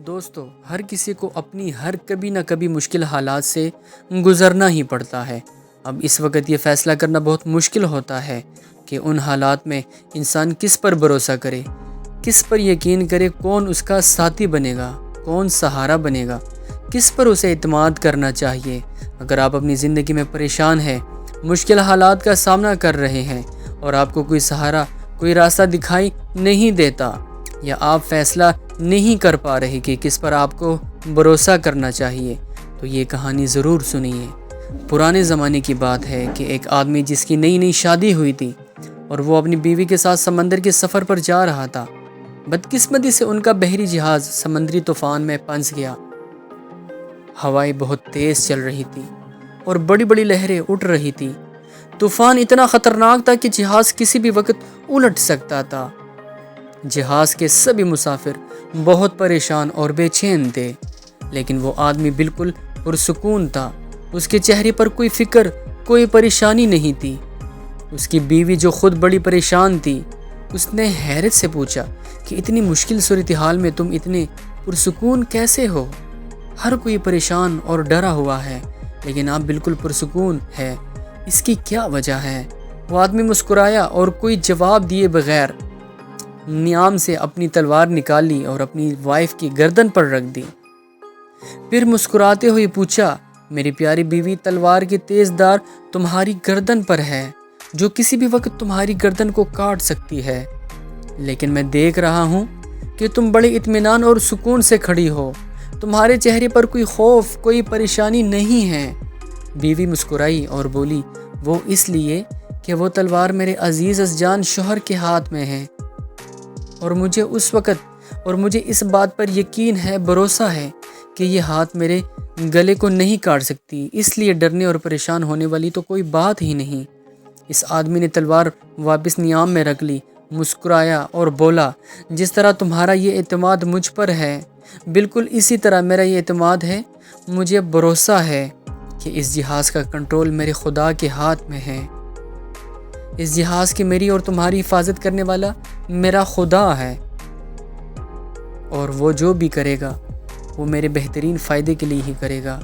دوستو، ہر کسی کو اپنی کبھی نہ کبھی مشکل حالات سے گزرنا ہی پڑتا ہے۔ اب اس وقت یہ فیصلہ کرنا بہت مشکل ہوتا ہے کہ ان حالات میں انسان کس پر بھروسہ کرے، کس پر یقین کرے، کون اس کا ساتھی بنے گا، کون سہارا بنے گا، کس پر اسے اعتماد کرنا چاہیے۔ اگر آپ اپنی زندگی میں پریشان ہیں، مشکل حالات کا سامنا کر رہے ہیں اور آپ کو کوئی سہارا، کوئی راستہ دکھائی نہیں دیتا، یا آپ فیصلہ نہیں کر پا رہے کہ کس پر آپ کو بھروسہ کرنا چاہیے، تو یہ کہانی ضرور سنیے۔ پرانے زمانے کی بات ہے کہ ایک آدمی جس کی نئی شادی ہوئی تھی اور وہ اپنی بیوی کے ساتھ سمندر کے سفر پر جا رہا تھا۔ بدقسمتی سے ان کا بحری جہاز سمندری طوفان میں پھنس گیا۔ ہوائیں بہت تیز چل رہی تھی اور بڑی بڑی لہریں اٹھ رہی تھی۔ طوفان اتنا خطرناک تھا کہ جہاز کسی بھی وقت الٹ سکتا تھا۔ جہاز کے سبھی مسافر بہت پریشان اور بے چین تھے، لیکن وہ آدمی بالکل پرسکون تھا۔ اس کے چہرے پر کوئی فکر، کوئی پریشانی نہیں تھی۔ اس کی بیوی جو خود بڑی پریشان تھی، اس نے حیرت سے پوچھا کہ اتنی مشکل صورتحال میں تم اتنے پرسکون کیسے ہو؟ ہر کوئی پریشان اور ڈرا ہوا ہے، لیکن آپ بالکل پرسکون ہے، اس کی کیا وجہ ہے؟ وہ آدمی مسکرایا اور کوئی جواب دیے بغیر نیام سے اپنی تلوار نکال لی اور اپنی وائف کی گردن پر رکھ دی۔ پھر مسکراتے ہوئے پوچھا، میری پیاری بیوی، تلوار کی تیز دھار تمہاری گردن پر ہے، جو کسی بھی وقت تمہاری گردن کو کاٹ سکتی ہے، لیکن میں دیکھ رہا ہوں کہ تم بڑے اطمینان اور سکون سے کھڑی ہو، تمہارے چہرے پر کوئی خوف، کوئی پریشانی نہیں ہے۔ بیوی مسکرائی اور بولی، وہ اس لیے کہ وہ تلوار میرے عزیز جان شوہر کے ہاتھ میں ہے، اور مجھے اس بات پر یقین ہے، بھروسہ ہے کہ یہ ہاتھ میرے گلے کو نہیں کاٹ سکتی، اس لیے ڈرنے اور پریشان ہونے والی تو کوئی بات ہی نہیں۔ اس آدمی نے تلوار واپس نیام میں رکھ لی، مسکرایا اور بولا، جس طرح تمہارا یہ اعتماد مجھ پر ہے، بالکل اسی طرح میرا یہ اعتماد ہے۔ مجھے بھروسہ ہے کہ اس جہاز کا کنٹرول میرے خدا کے ہاتھ میں ہے۔ اس جہاز کی میری اور تمہاری حفاظت کرنے والا میرا خدا ہے، اور وہ جو بھی کرے گا وہ میرے بہترین فائدے کے لیے ہی کرے گا۔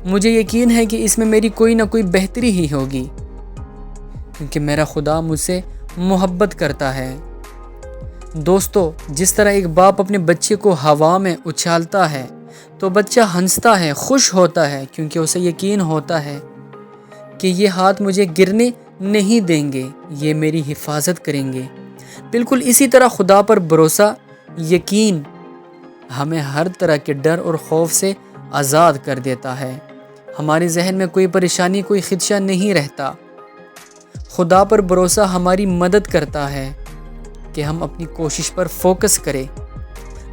مجھے یقین ہے کہ اس میں میری کوئی نہ کوئی بہتری ہی ہوگی، کیونکہ میرا خدا مجھ سے محبت کرتا ہے۔ دوستو، جس طرح ایک باپ اپنے بچے کو ہوا میں اچھالتا ہے تو بچہ ہنستا ہے، خوش ہوتا ہے، کیونکہ اسے یقین ہوتا ہے کہ یہ ہاتھ مجھے گرنے نہیں دیں گے، یہ میری حفاظت کریں گے۔ بالکل اسی طرح خدا پر بھروسہ، یقین ہمیں ہر طرح کے ڈر اور خوف سے آزاد کر دیتا ہے۔ ہمارے ذہن میں کوئی پریشانی، کوئی خدشہ نہیں رہتا۔ خدا پر بھروسہ ہماری مدد کرتا ہے کہ ہم اپنی کوشش پر فوکس کریں۔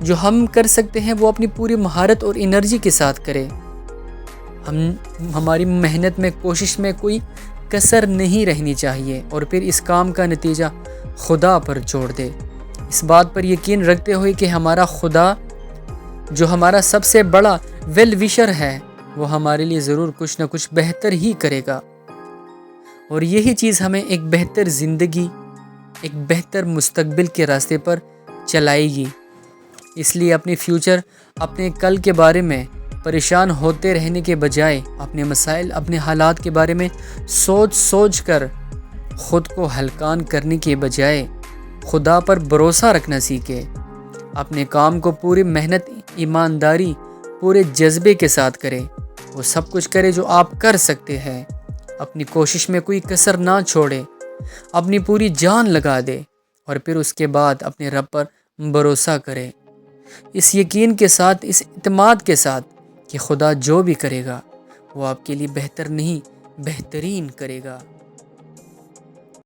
جو ہم کر سکتے ہیں وہ اپنی پوری مہارت اور انرجی کے ساتھ کریں۔ ہماری محنت میں، کوشش میں کوئی کسر نہیں رہنی چاہیے، اور پھر اس کام کا نتیجہ خدا پر چھوڑ دے، اس بات پر یقین رکھتے ہوئے کہ ہمارا خدا، جو ہمارا سب سے بڑا ویل وشر ہے، وہ ہمارے لیے ضرور کچھ نہ کچھ بہتر ہی کرے گا، اور یہی چیز ہمیں ایک بہتر زندگی، ایک بہتر مستقبل کے راستے پر چلائے گی۔ اس لیے اپنے فیوچر، اپنے کل کے بارے میں پریشان ہوتے رہنے کے بجائے، اپنے مسائل، اپنے حالات کے بارے میں سوچ کر خود کو ہلکان کرنے کے بجائے خدا پر بھروسہ رکھنا سیکھے۔ اپنے کام کو پوری محنت، ایمانداری، پورے جذبے کے ساتھ کرے۔ وہ سب کچھ کرے جو آپ کر سکتے ہیں۔ اپنی کوشش میں کوئی کسر نہ چھوڑے، اپنی پوری جان لگا دے، اور پھر اس کے بعد اپنے رب پر بھروسہ کرے، اس یقین کے ساتھ، اس اعتماد کے ساتھ کہ خدا جو بھی کرے گا وہ آپ کے لیے بہتر نہیں، بہترین کرے گا۔